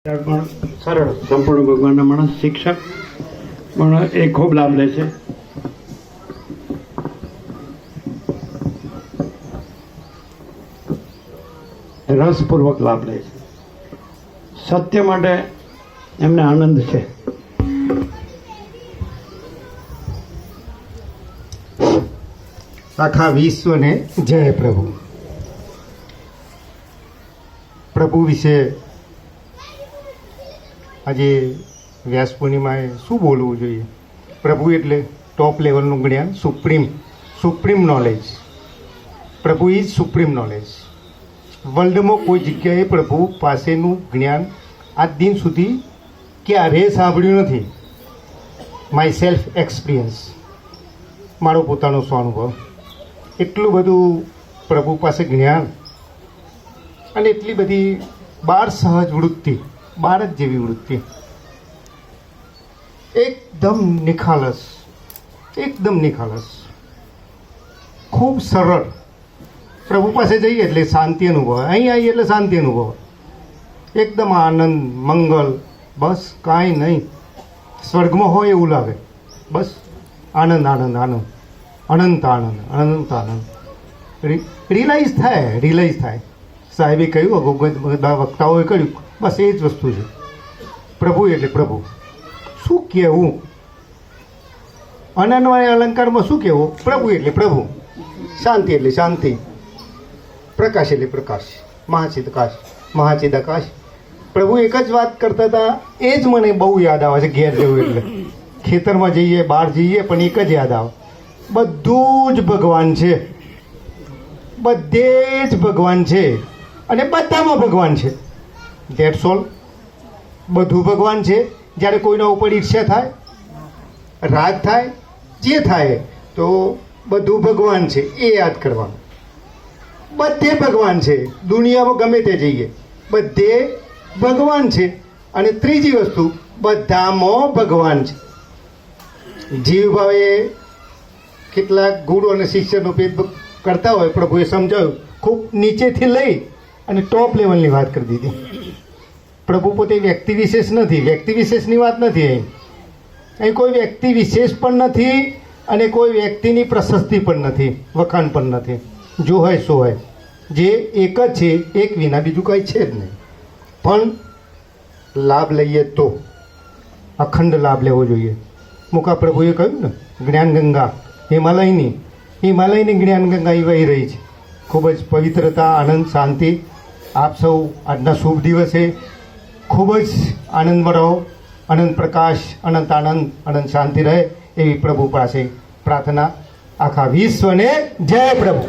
પણ સરળ સંપૂર્ણ ભગવાનના માણસ શિક્ષક પણ એ ખૂબ લાભ લે છે. રસપૂર્વક લાભ લે છે. સત્ય માટે એમને આનંદ છે. આખા વિશ્વને જય પ્રભુ. પ્રભુ વિશે આજે વ્યાસ પૂર્ણિમાએ શું બોલવું જોઈએ? પ્રભુ એટલે ટોપ લેવલનું જ્ઞાન, સુપ્રીમ નોલેજ. પ્રભુ ઇઝ સુપ્રીમ નોલેજ. વર્લ્ડમાં કોઈ જગ્યાએ પ્રભુ પાસેનું જ્ઞાન આજ દિન સુધી ક્યારેય સાંભળ્યું નથી. માય સેલ્ફ એક્સપિરિયન્સ, મારો પોતાનો સ્વાનુભવ. એટલું બધું પ્રભુ પાસે જ્ઞાન અને એટલી બધી બાળ સહજ વૃત્તિ, બાળક જેવી વૃત્તિ, એકદમ નિખાલસ, ખૂબ સરળ. પ્રભુ પાસે જઈએ એટલે શાંતિ અનુભવ, અહીં આવીએ એટલે શાંતિ અનુભવ, એકદમ આનંદ, મંગલ, બસ કાંઈ નહીં. સ્વર્ગમાં હોય એવું લાગે. બસ આનંદ આનંદ આનંદ, અનંત આનંદ, અનંત આનંદ. રિયલાઇઝ થાય. સાહેબે કહ્યું, બધા વક્તાઓએ કહ્યું, બસ એ જ વસ્તુ છે. પ્રભુ એટલે પ્રભુ. શું કહેવું? અનન્વય અલંકારમાં શું કહેવું? પ્રભુ એટલે પ્રભુ, શાંતિ એટલે શાંતિ, પ્રકાશ એટલે પ્રકાશ, મહાચિદાકાશ. પ્રભુ એક જ વાત કરતા હતા, એ જ મને બહુ યાદ આવે છે. ઘેર જવું એટલે ખેતરમાં જઈએ, બહાર જઈએ, પણ એક જ યાદ આવે, બધું જ ભગવાન છે, બધે જ ભગવાન છે અને બધામાં ભગવાન છે. That's all. બધું ભગવાન છે. જ્યારે કોઈના ઉપર ઈર્ષ્યા થાય, રાગ થાય, જે થાય, તો બધું ભગવાન છે એ યાદ કરવાનું. બધે ભગવાન છે. દુનિયામાં ગમે તે જઈએ, બધે ભગવાન છે. અને ત્રીજી વસ્તુ, બધામાં ભગવાન છે. જીવ ભાવે કેટલાક ગુરુ અને શિષ્યનો ભેદ કરતા હોય, પ્રભુએ સમજાવ્યું. ખૂબ નીચેથી લઈ અને ટોપ લેવલની વાત કરી દીધી. પ્રભુ પોતે વ્યક્તિ વિશેષ નથી, વ્યક્તિ વિશેષની વાત નથી. અહીં કોઈ વ્યક્તિ વિશેષ પણ નથી અને કોઈ વ્યક્તિની પ્રશસ્તિ પણ નથી, વખાણ પણ નથી. જો હોય સો હોય, જે એક જ છે, એક વિના બીજું કંઈ છે જ નહીં. પણ લાભ લઈએ તો અખંડ લાભ લેવો જોઈએ. મુકા પ્રભુએ કહ્યું ને, જ્ઞાન ગંગા હિમાલયની જ્ઞાન ગંગા એ વહી રહી છે. ખૂબ જ પવિત્રતા, આનંદ, શાંતિ. આપ સૌ આજના શુભ દિવસે ખૂબ જ આનંદમાં રહો. અનંત પ્રકાશ, અનંત આનંદ, અનંત શાંતિ રહે એવી પ્રભુ પાસે પ્રાર્થના. આખા વિશ્વને જય પ્રભુ.